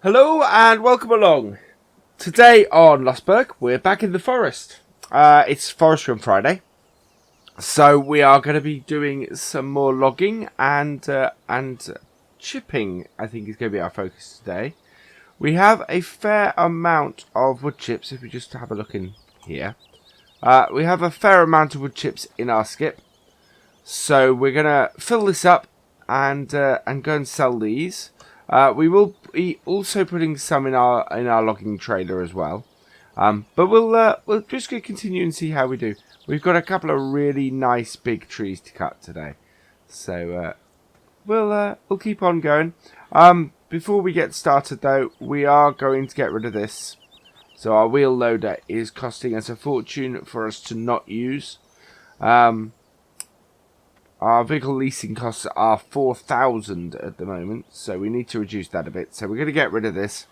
Hello and welcome along. Today on Lossberg, we're back in the forest. It's Forestry on Friday, so we are going to be doing some more logging and chipping. I think is going to be our focus today. We have a fair amount of wood chips. If we just have a look in here, we have a fair amount of wood chips in our skip. So we're going to fill this up and go and sell these. We will be also putting some in our logging trailer as well. But we'll just go continue and see how we do. We've got a couple of really nice big trees to cut today, so we'll keep on going. Before we get started though, we are going to get rid of this. So our wheel loader is costing us a fortune for us to not use. Our vehicle leasing costs are 4,000 at the moment, so we need to reduce that a bit. So we're going to get rid of this.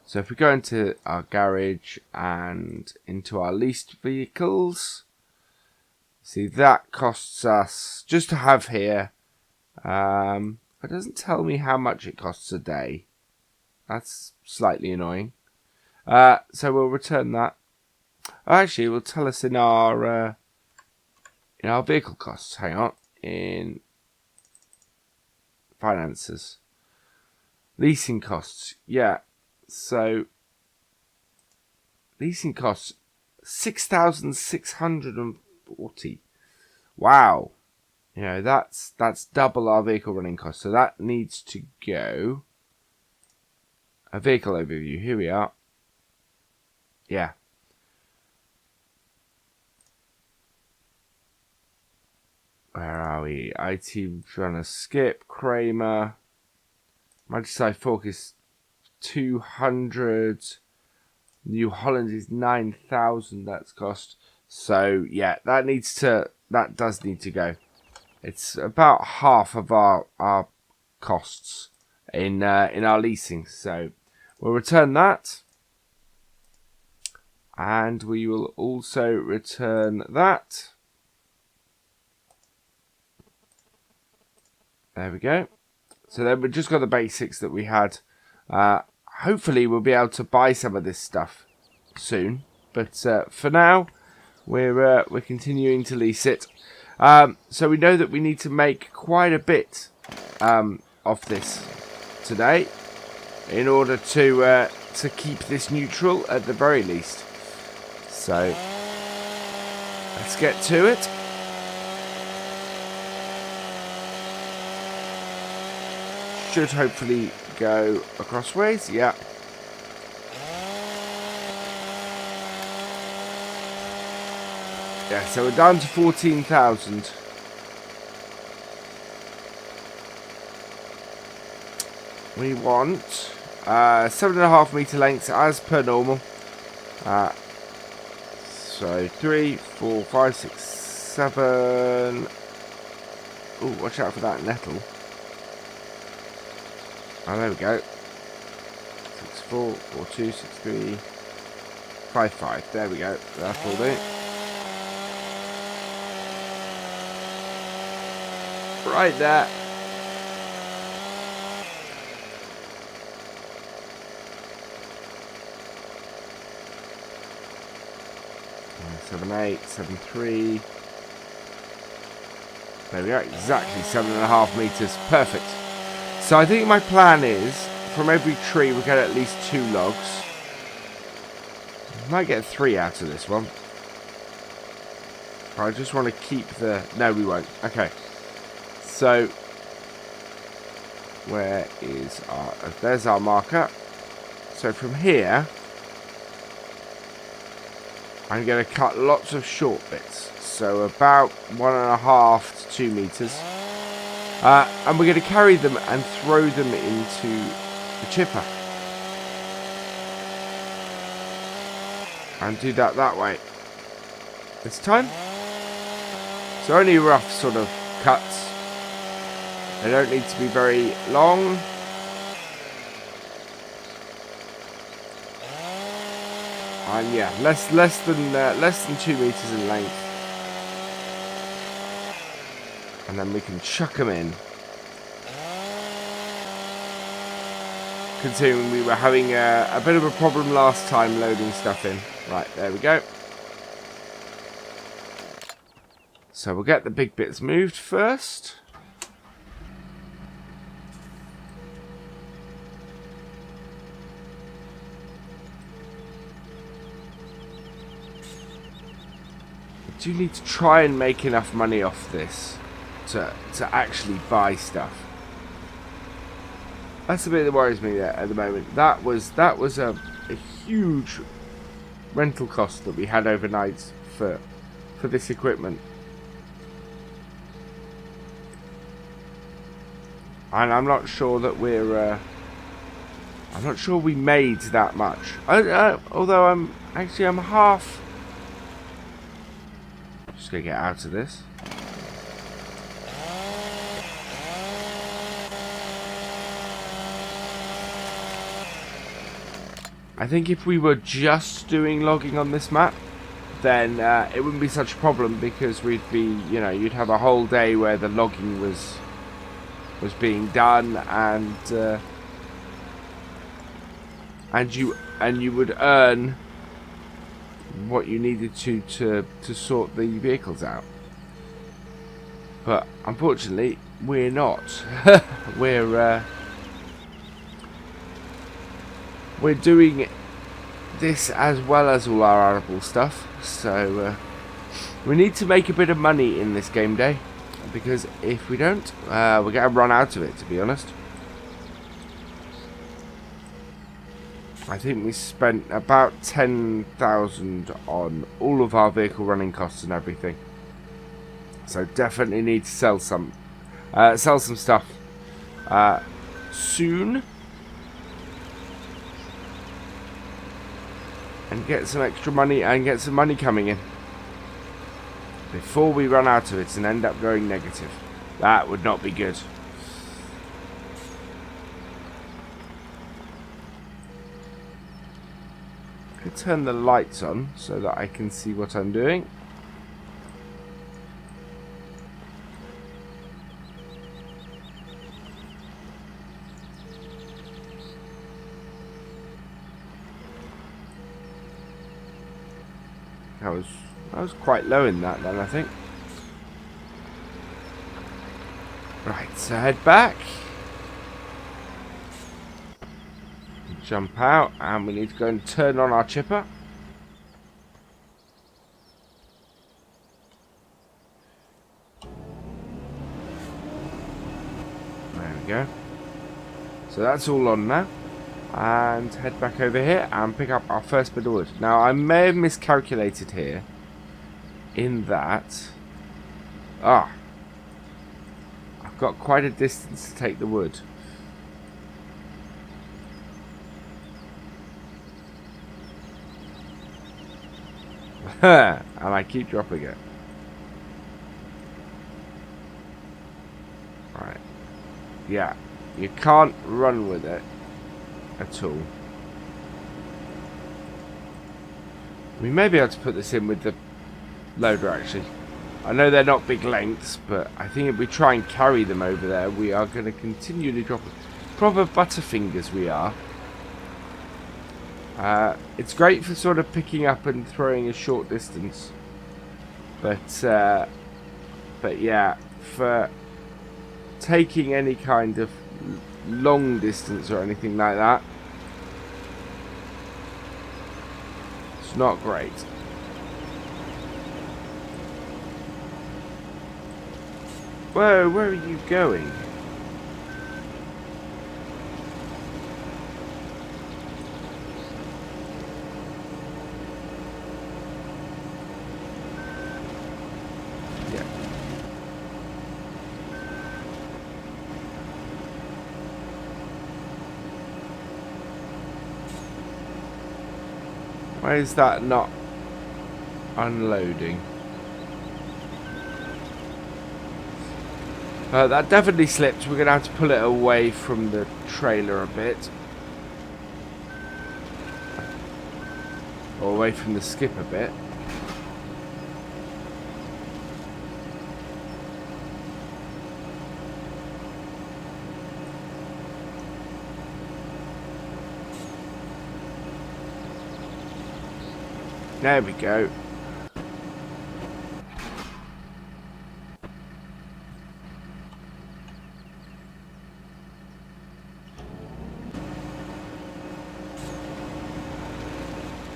So if we go into our garage and into our leased vehicles, see that costs us, just to have here, it doesn't tell me how much it costs a day. That's slightly annoying. So we'll return that. Actually, it will tell us in our vehicle costs. Hang on. In finances. Leasing costs. Yeah. So leasing costs 6,640. Wow. You know, that's double our vehicle running costs. So that needs to go. A vehicle overview. Here we are. Yeah. Where are we? IT runner skip, Kramer. Magisai Fork is 200. New Holland is 9,000. That's cost. So yeah, that does need to go. It's about half of our costs in our leasing. So we'll return that, and we will also return that. There we go. So then we've just got the basics that we had. Hopefully we'll be able to buy some of this stuff soon. But for now, we're continuing to lease it. So we know that we need to make quite a bit of this today in order to keep this neutral at the very least. So let's get to it. Should hopefully go across ways. Yeah. Yeah, so we're down to 14,000. We want 7.5 meter lengths as per normal. So 3, 4, 5, 6, 7. Oh, watch out for that nettle. Oh, there we go. 6, 4, 4, 2, 6, 3, 5, 5. There we go. That will do. Right there. 7, 8, 7, 3. There we go. Exactly 7.5 meters. Perfect. So I think my plan is, from every tree we get at least 2 logs. Might get 3 out of this one. I just want to keep the... No, we won't. Okay. So, where is our... There's our marker. So from here, I'm going to cut lots of short bits. So about 1.5 to 2 meters. And we're going to carry them and throw them into the chipper. And do that way. This time. So only rough sort of cuts. They don't need to be very long. And yeah, less than 2 meters in length. And then we can chuck them in. considering we were having a bit of a problem last time loading stuff in. Right, there we go. So we'll get the big bits moved first. I do need to try and make enough money off this to actually buy stuff. That's the bit that worries me there at the moment. That was a huge rental cost that we had overnight for this equipment. And I'm not sure that we're I'm not sure we made that much. Although I'm half. Just gonna get out of this. I think if we were just doing logging on this map, then it wouldn't be such a problem, because we'd be, you know, you'd have a whole day where the logging was being done, and you would earn what you needed to sort the vehicles out. But unfortunately, we're not. We're doing this as well as all our arable stuff, so we need to make a bit of money in this game day, because if we don't, we're going to run out of it, to be honest. I think we spent about 10,000 on all of our vehicle running costs and everything, so definitely need to sell some stuff soon. And get some extra money, and get some money coming in before we run out of it and end up going negative. That would not be good. I could turn the lights on so that I can see what I'm doing. I was quite low in that then, I think. Right, so head back. Jump out, and we need to go and turn on our chipper. There we go. So that's all on now. And head back over here and pick up our first bit of wood. Now, I may have miscalculated here in that I've got quite a distance to take the wood. And I keep dropping it. Right. Yeah, you can't run with it at all. We may be able to put this in with the loader, actually. I know they're not big lengths, but I think if we try and carry them over there, we are going to continually drop it. Proper butterfingers we are. It's great for sort of picking up and throwing a short distance, but yeah, for taking any kind of long distance or anything like that, it's not great. Whoa, where are you going? Yeah. Why is that not unloading? That definitely slipped. We're going to have to pull it away from the trailer a bit. Or away from the skip a bit. There we go.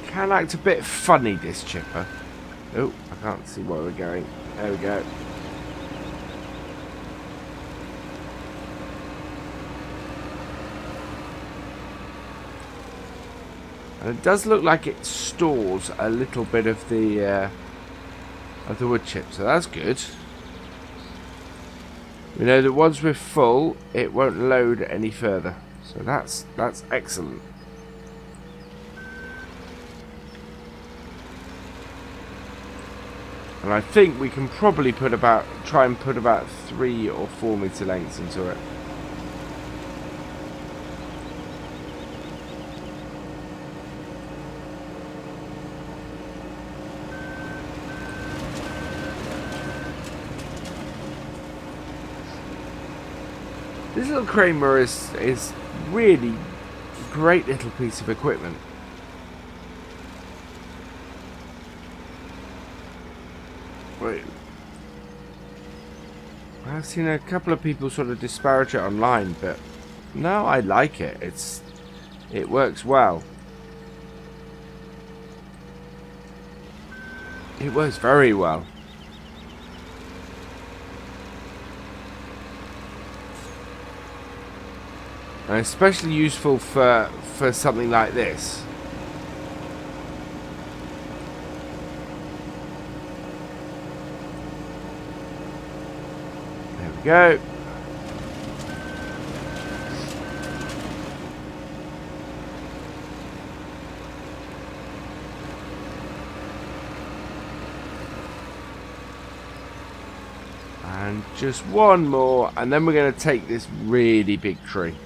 Can act a bit funny, this chipper. Oh, I can't see where we're going. There we go. And it does look like it stores a little bit of the wood chip, so that's good. We know that once we're full, it won't load any further, so that's excellent. And I think we can probably try and put about 3 or 4 meter lengths into it. This little Kramer is really great little piece of equipment. Wait. I've seen a couple of people sort of disparage it online, but no, I like it. It works well. It works very well. And especially useful for something like this. There we go. And just one more, and then we're going to take this really big tree.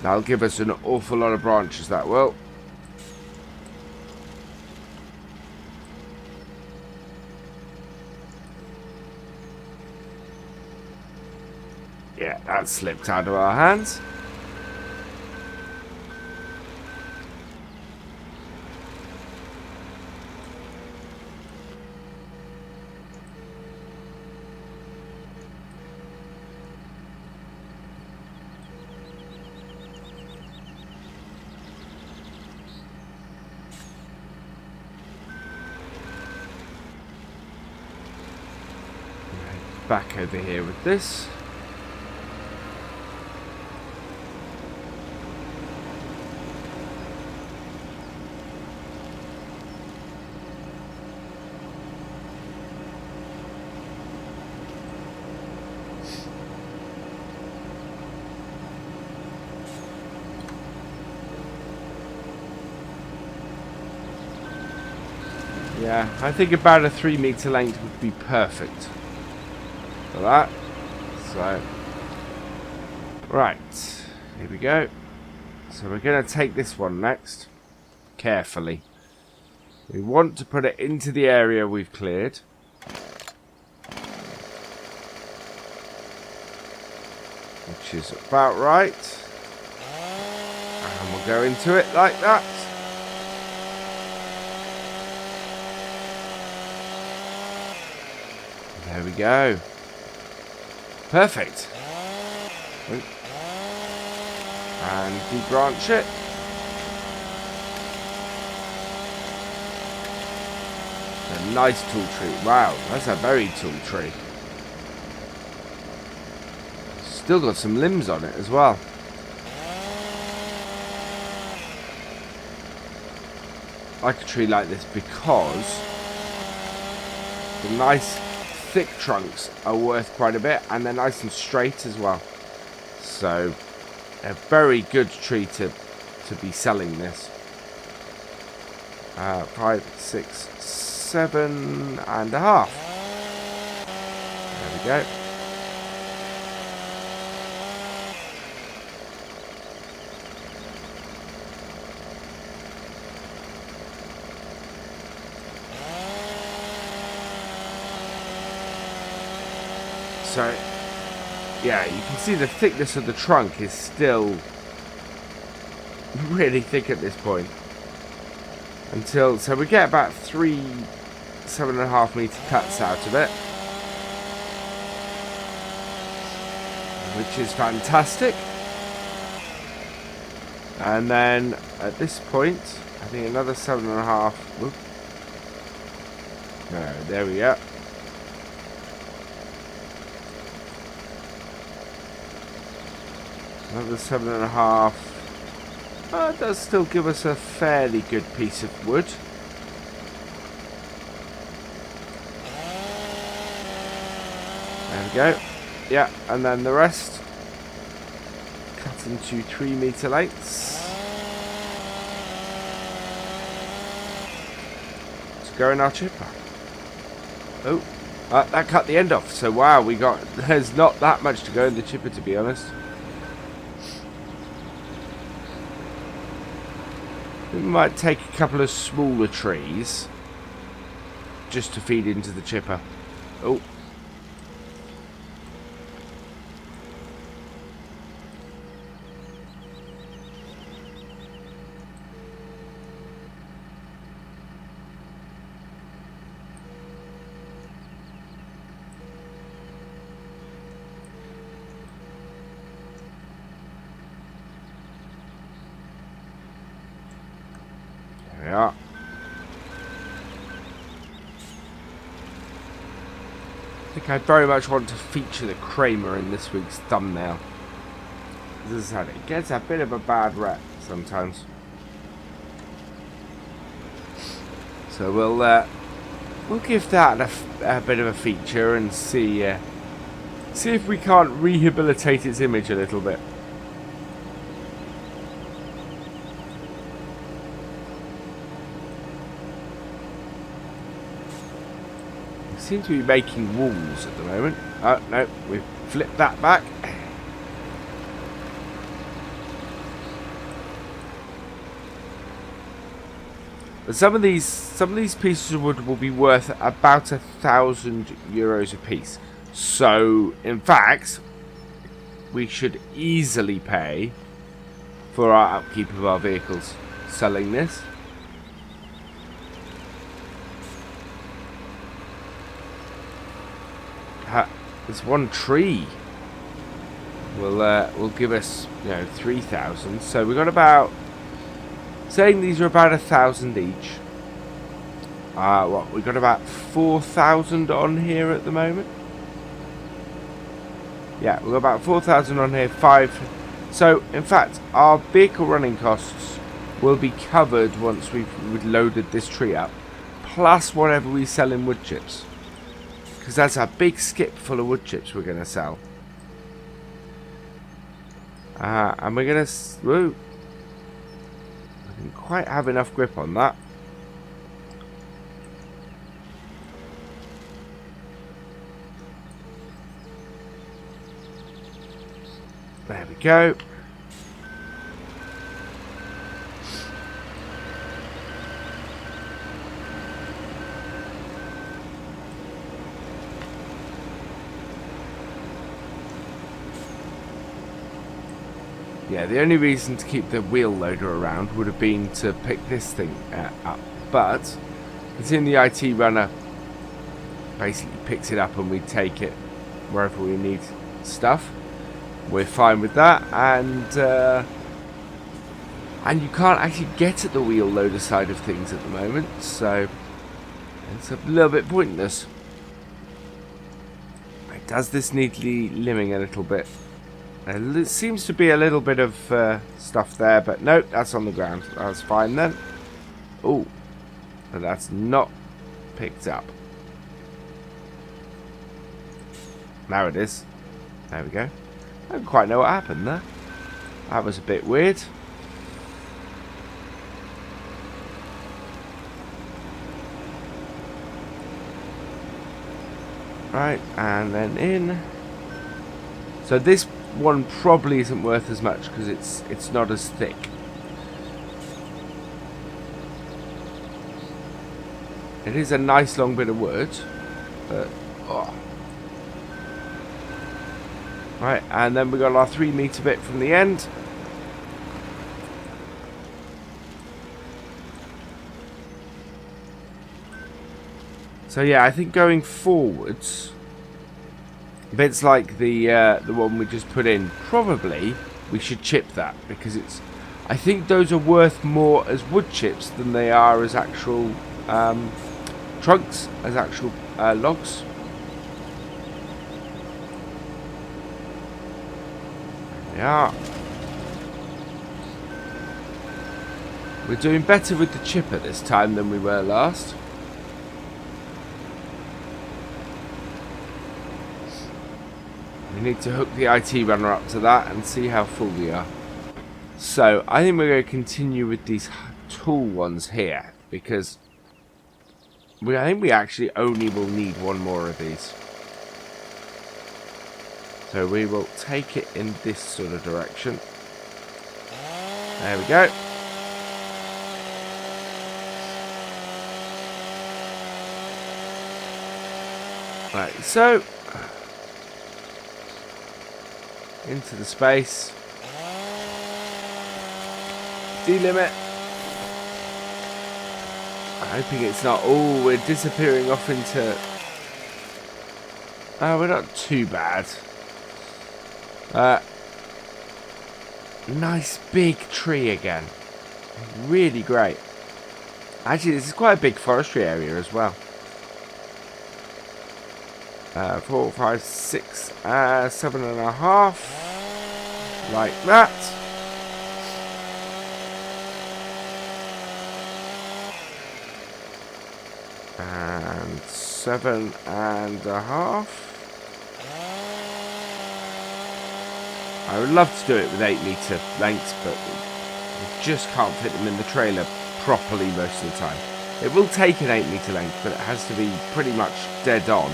That'll give us an awful lot of branches, that will. Yeah, that slipped out of our hands. Back over here with this. Yeah, I think about a 3 meter length would be perfect for that. So, right, here we go. So we're going to take this one next, carefully. We want to put it into the area we've cleared. Which is about right. And we'll go into it like that. There we go. Perfect. And debranch it. A nice tall tree. Wow, that's a very tall tree. Still got some limbs on it as well. I like a tree like this because the nice thick trunks are worth quite a bit, and they're nice and straight as well. So a very good tree to be selling this. 5, 6, 7.5. There we go. So, yeah, you can see the thickness of the trunk is still really thick at this point. until, so we get about 3 7.5 meter cuts out of it, which is fantastic. And then at this point, I think another 7.5. Whoop. No, there we go. Another 7.5. It does still give us a fairly good piece of wood. There we go. Yeah, and then the rest cut into 3 meter lengths to go in our chipper. Oh, that cut the end off. So wow, there's not that much to go in the chipper, to be honest. We might take a couple of smaller trees just to feed into the chipper. Oh. Yeah. I think I very much want to feature the Kramer in this week's thumbnail. This is how it gets a bit of a bad rep sometimes. So we'll give that a bit of a feature and see if we can't rehabilitate its image a little bit. Seem to be making walls at the moment. Oh no, we've flipped that back. But some of these pieces of wood will be worth about €1,000 a piece. So in fact, we should easily pay for our upkeep of our vehicles selling this. This one tree will give us 3,000. So we got about, saying these are about 1,000 each. We got about 4,000 on here at the moment. Yeah, we've got about 4,000 on here. 5. So in fact, our vehicle running costs will be covered once we've loaded this tree up, plus whatever we sell in wood chips. Because that's a big skip full of wood chips we're going to sell. And we're going to... Whoa. I didn't quite have enough grip on that. There we go. Yeah, the only reason to keep the wheel loader around would have been to pick this thing up. But considering the IT runner basically picks it up and we take it wherever we need stuff, we're fine with that. And you can't actually get at the wheel loader side of things at the moment, so it's a little bit pointless. Does this need limbing a little bit? It seems to be a little bit of stuff there, but nope, that's on the ground. That's fine then. Oh, but that's not picked up. Now it is. There we go. I don't quite know what happened there. That was a bit weird. Right, and then in. So this one probably isn't worth as much because it's not as thick. It is a nice long bit of wood, but oh. Right, and then we got our 3 meter bit from the end. So yeah, I think going forwards, bits like the one we just put in, probably we should chip that, because it's, I think those are worth more as wood chips than they are as actual trunks, as actual logs. There we are. We're doing better with the chipper this time than we were last. We need to hook the IT runner up to that and see how full we are. So, I think we're going to continue with these tall ones here, because I think we actually only will need one more of these. So we will take it in this sort of direction. There we go. Right, so into the space. Delimit. I'm hoping it's not. Oh, we're disappearing off into. Oh, we're not too bad. Nice big tree again. Really great. Actually, this is quite a big forestry area as well. 4, 5, 6, 7.5. Like that. And 7.5. I would love to do it with 8 metre lengths, but we just can't fit them in the trailer properly most of the time. It will take an 8 metre length, but it has to be pretty much dead on,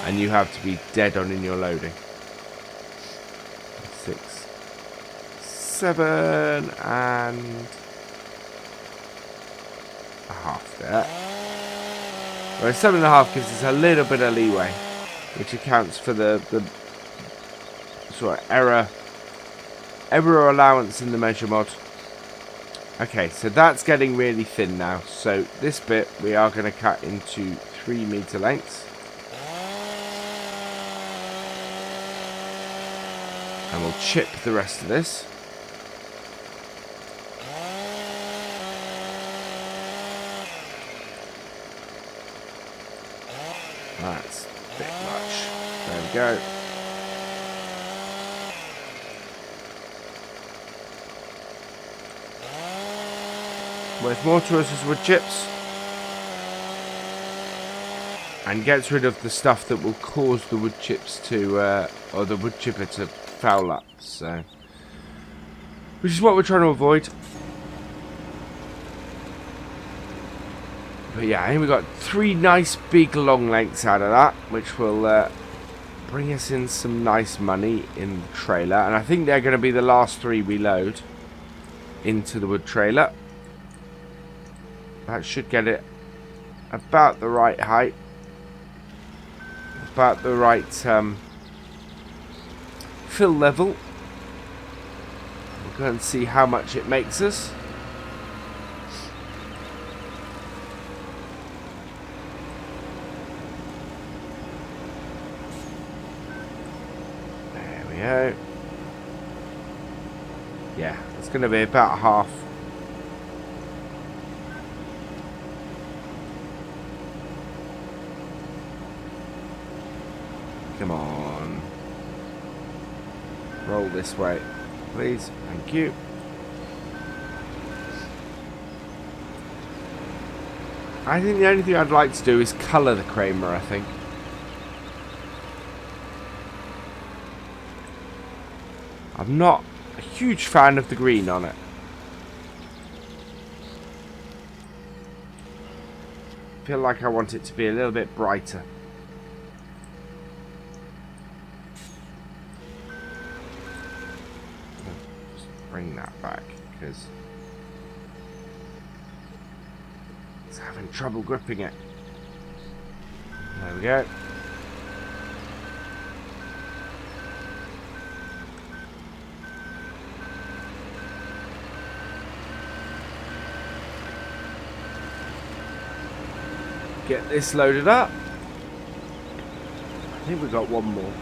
and you have to be dead on in your loading. 6, 7.5 there. Whereas 7.5 gives us a little bit of leeway, which accounts for the sort of error allowance in the measure mod. Okay, so that's getting really thin now. So this bit we are going to cut into 3 metre lengths. And we'll chip the rest of this. That's a bit much. There we go. Worth more to us as wood chips. And gets rid of the stuff that will cause the wood chips to, or the wood chipper to foul up. So, which is what we're trying to avoid. But yeah, I think we got 3 nice big long lengths out of that, which will bring us in some nice money in the trailer. And I think they're going to be the last 3 we load into the wood trailer. That should get it about the right height, about the right fill level. We'll go and see how much it makes us. There we go. Yeah, it's going to be about half. Come on. Roll this way, please. Thank you. I think the only thing I'd like to do is colour the Kramer, I think. I'm not a huge fan of the green on it. I feel like I want it to be a little bit brighter. Bring that back because it's having trouble gripping it. There we go. get this loaded up. I think we've got one more.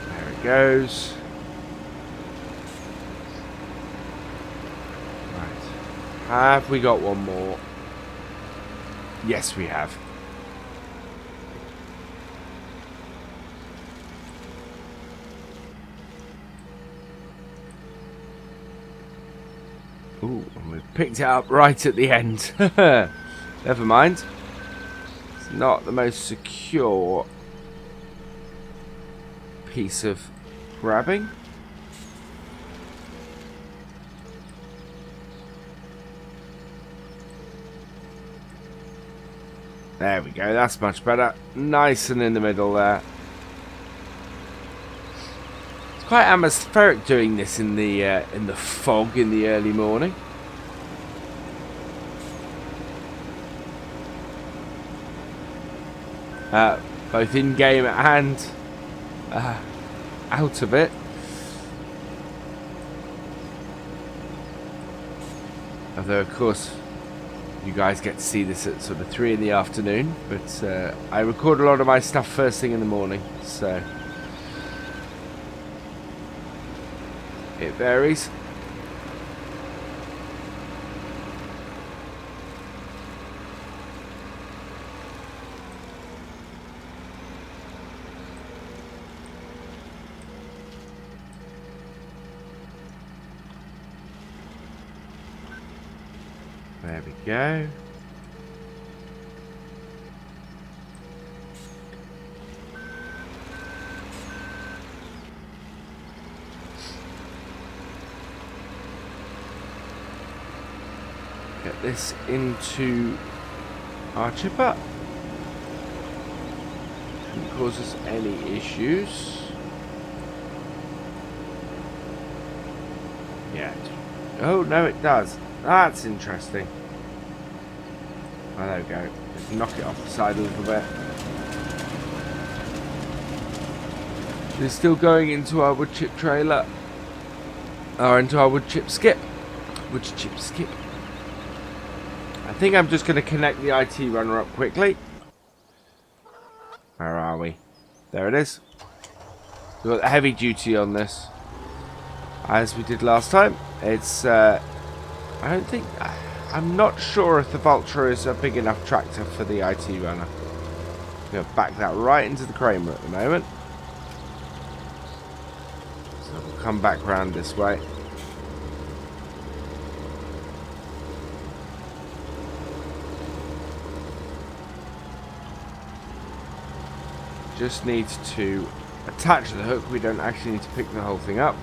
There it goes. Right. Have we got one more? Yes, we have. Ooh, and we've picked it up right at the end. Never mind. It's not the most secure piece of grabbing. There we go, that's much better. Nice and in the middle there. It's quite atmospheric doing this in the fog in the early morning. Both in game and out of it. Although of course you guys get to see this at sort of 3 in the afternoon, but I record a lot of my stuff first thing in the morning, so it varies. There we go. Get this into our chipper. Shouldn't cause us any issues. Yet. Oh no, it does. That's interesting. Oh, there we go. Just knock it off the side a little bit. It's still going into our wood chip trailer. Or into our wood chip skip. Wood chip skip. I think I'm just going to connect the IT runner up quickly. Where are we? There it is. We've got the heavy duty on this. As we did last time. It's I'm not sure if the Vulture is a big enough tractor for the IT runner. I'm going to back that right into the Kramer at the moment. So we'll come back round this way. Just need to attach the hook. We don't actually need to pick the whole thing up.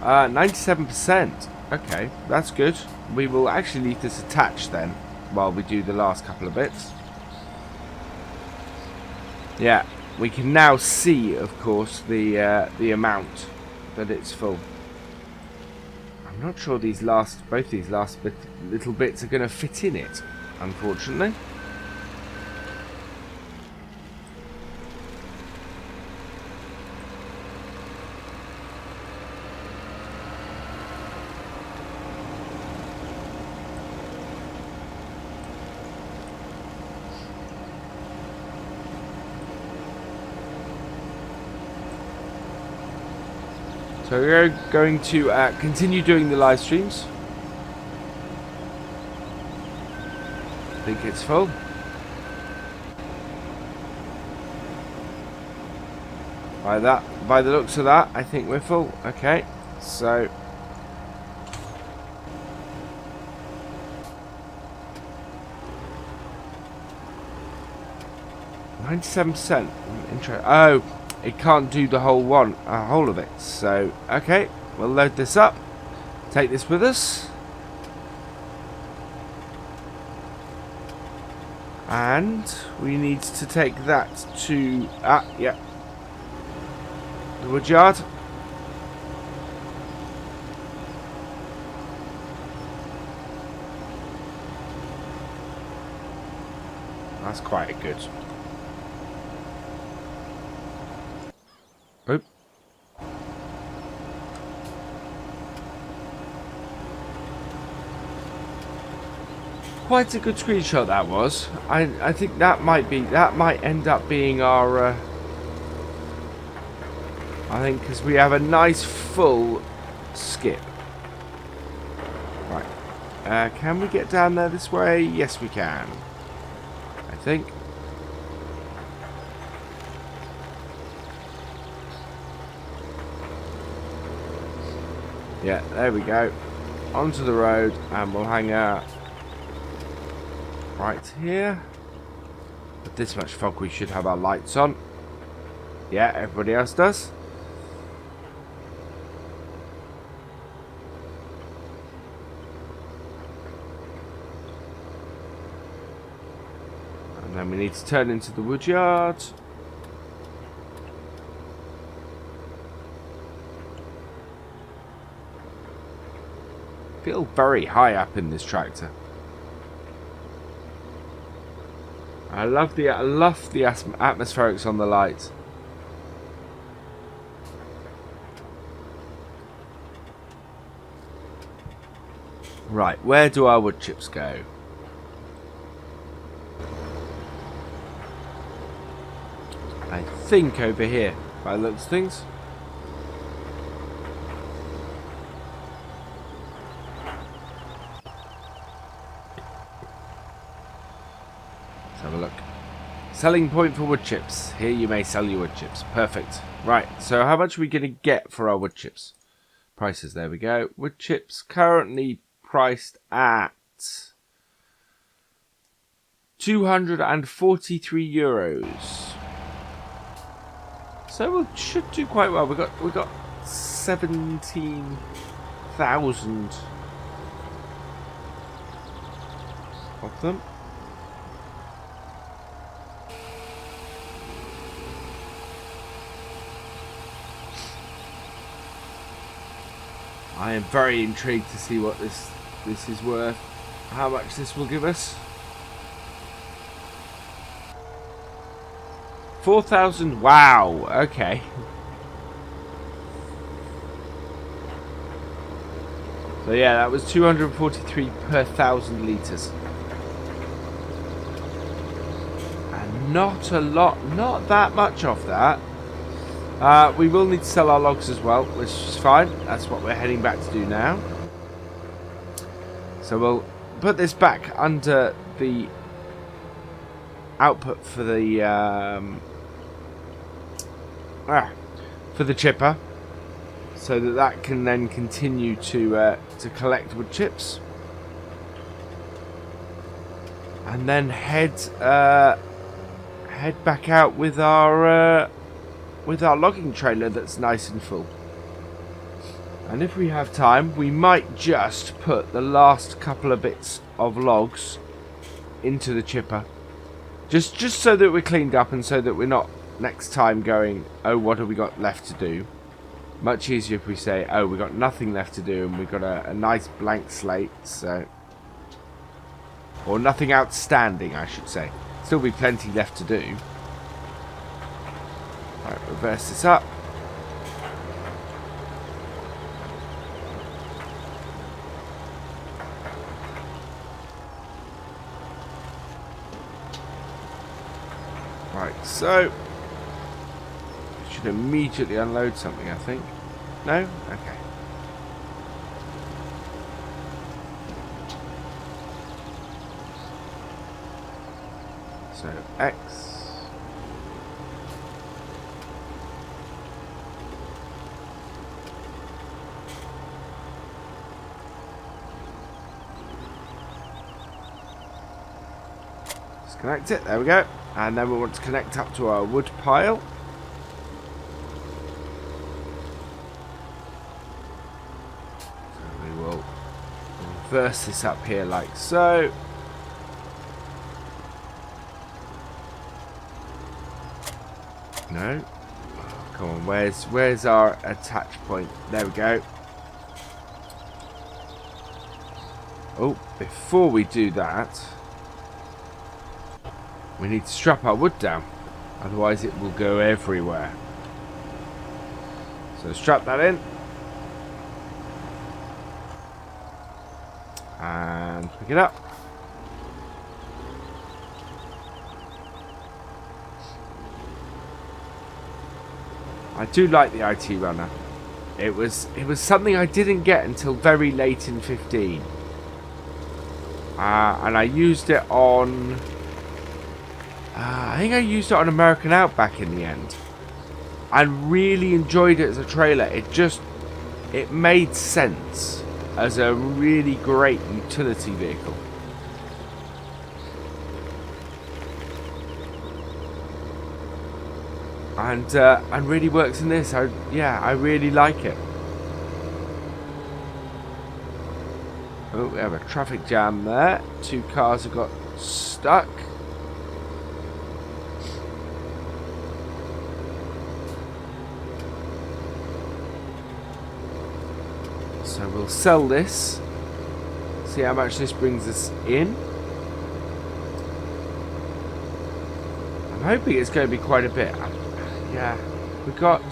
Uh, 97%. Okay, that's good. We will actually leave this attached then, while we do the last couple of bits. Yeah, we can now see, of course, the amount that it's full. I'm not sure both these last little bits are going to fit in it, unfortunately. So we're going to continue doing the live streams. I think it's full. By the looks of that, I think we're full. Okay, so 97%. Oh, it can't do the whole of it. So, okay, we'll load this up. Take this with us. And we need to take that to... yeah. The woodyard. That's quite good. Oop. Quite a good screenshot that was. I think that might end up being our I think because we have a nice full skip. Right. Can we get down there this way? Yes, we can. I think. Yeah, there we go. Onto the road, and we'll hang out right here. With this much fog, we should have our lights on. Yeah, everybody else does. And then we need to turn into the woodyard. Feel very high up in this tractor. I love the atmospherics on the lights. Right, where do our wood chips go? I think over here, by the looks of things. Let's have a look. Selling point for wood chips. Here you may sell your wood chips. Perfect. Right, so how much are we going to get for our wood chips? Prices, there we go. Wood chips currently priced at €243. So we should do quite well. We got 17,000 of them. I am very intrigued to see what this is worth. How much this will give us. 4,000. Wow. Okay. So yeah, that was 243 per 1,000 litres. And not a lot, not that much off that. We will need to sell our logs as well, which is fine. That's what we're heading back to do now. So we'll put this back under the output for the chipper, so that can then continue to collect wood chips, and then head back out with our logging trailer that's nice and full. And if we have time, we might just put the last couple of bits of logs into the chipper, just so that we're cleaned up, and so that we're not next time going, oh, what have we got left to do? Much easier if we say, oh, we've got nothing left to do, and we've got a nice blank slate, so, or nothing outstanding, I should say. Still be plenty left to do. Right, reverse this up. Right, so we should immediately unload something, I think. No? Okay. So X. Connect it, there we go. And then we want to connect up to our wood pile. So we will reverse this up here like so. No. Come on, where's our attach point? There we go. Oh, before we do that, we need to strap our wood down. Otherwise it will go everywhere. So strap that in. And pick it up. I do like the IT runner. It was something I didn't get until very late in 15. And I used it on... I think I used it on American Outback in the end. I really enjoyed it as a trailer. It made sense as a really great utility vehicle. And really works in this. I really like it. Oh, we have a traffic jam there. 2 cars have got stuck. So we'll sell this. See how much this brings us in. I'm hoping it's going to be quite a bit. Yeah, we got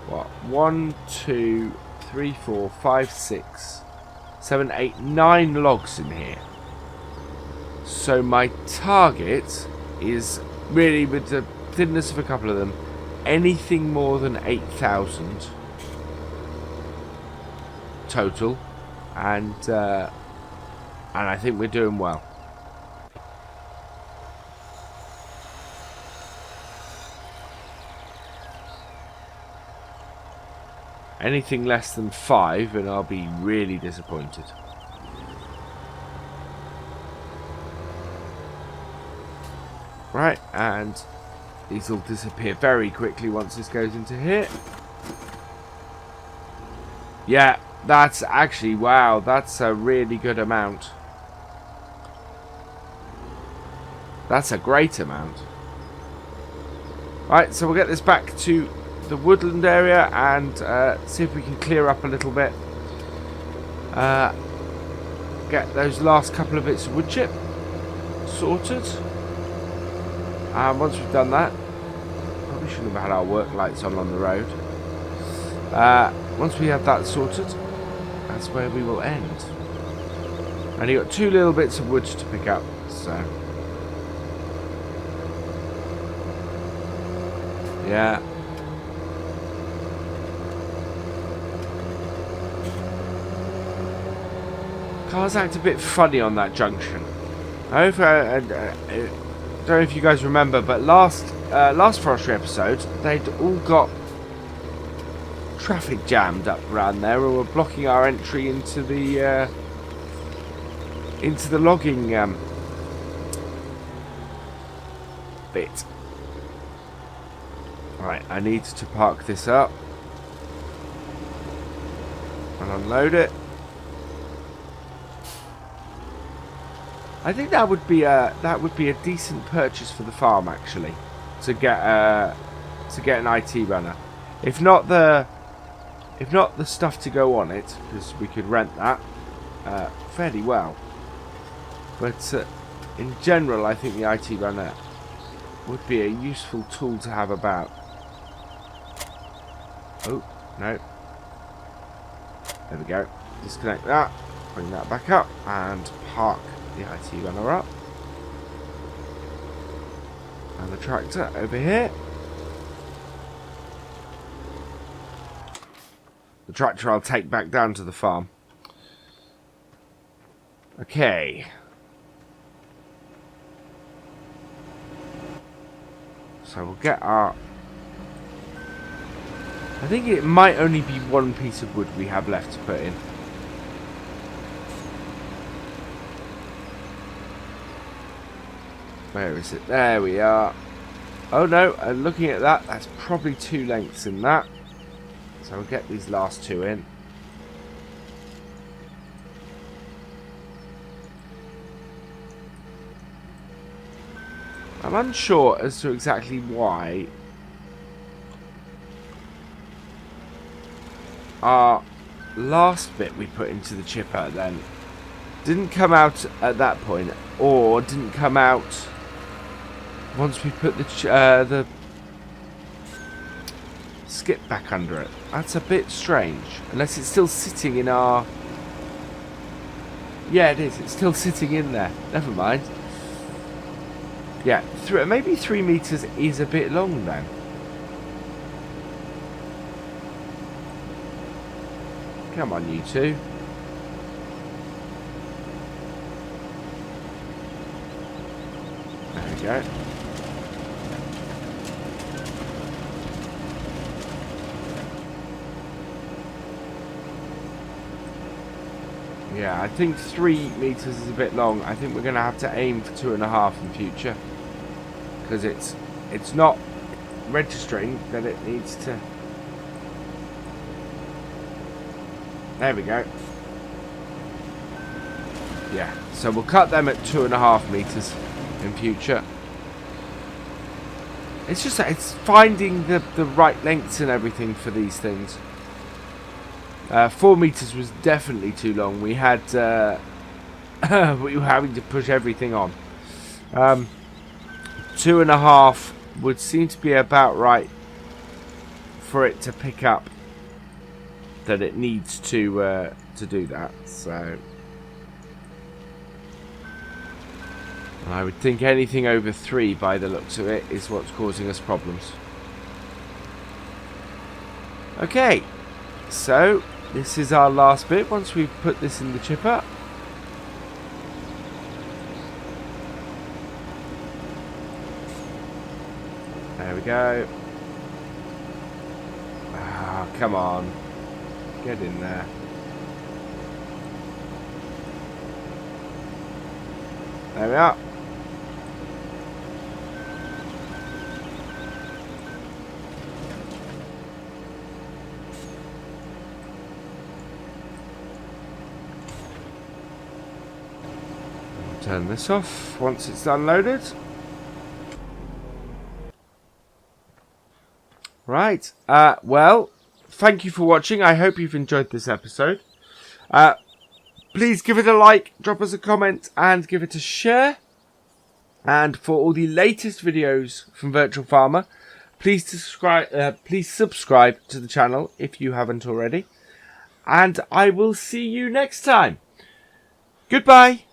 what? 1, 2, 3, 4, 5, 6, 7, 8, 9 logs in here. So my target is really, with the thinness of a couple of them, anything more than 8,000 total, and I think we're doing well. Anything less than 5 and I'll be really disappointed. Right, and these will disappear very quickly once this goes into here. Yeah, that's actually, wow, that's a really good amount. That's a great amount. Right, so we'll get this back to the woodland area and see if we can clear up a little bit. Get those last couple of bits of wood chip sorted. And once we've done that, probably shouldn't have had our work lights on the road. Once we have that sorted, that's where we will end. And you got 2 little bits of wood to pick up, so yeah. Cars act a bit funny on that junction. I don't know if you guys remember, but last Forestry episode, they'd all got traffic jammed up around there, and were blocking our entry into the logging bit. Right, I need to park this up and unload it. I think that would be a decent purchase for the farm, actually, to get an IT runner. If not the stuff to go on it, because we could rent that fairly well. But in general, I think the IT runner would be a useful tool to have about. Oh no! There we go. Disconnect that. Bring that back up and park the IT runner up, and the tractor over here. The tractor I'll take back down to the farm. Okay. So we'll get our... I think it might only be 1 piece of wood we have left to put in. Where is it? There we are. Oh no, and looking at that, that's probably 2 lengths in that. So we'll get these last 2 in. I'm unsure as to exactly why our last bit we put into the chipper then didn't come out at that point, or didn't come out once we put the skip back under it. That's a bit strange. Unless it's still sitting in our... Yeah, it is. It's still sitting in there. Never mind. Yeah, maybe 3 meters is a bit long then. Come on, you two. There we go. Yeah, I think 3 meters is a bit long. I think we're going to have to aim for 2.5 in future. Because it's not registering that it needs to... There we go. Yeah, so we'll cut them at 2.5 meters in future. It's just that it's finding the right lengths and everything for these things. 4 meters was definitely too long. We had we were having to push everything on. 2.5 would seem to be about right for it to pick up that it needs to do that. So I would think anything over 3 by the looks of it is what's causing us problems. Okay, so this is our last bit once we've put this in the chipper. There we go. Ah, come on. Get in there. There we are. Turn this off once it's unloaded. Right. Well, thank you for watching. I hope you've enjoyed this episode. Please give it a like, drop us a comment, and give it a share. And for all the latest videos from Virtual Farmer, please subscribe to the channel if you haven't already. And I will see you next time. Goodbye.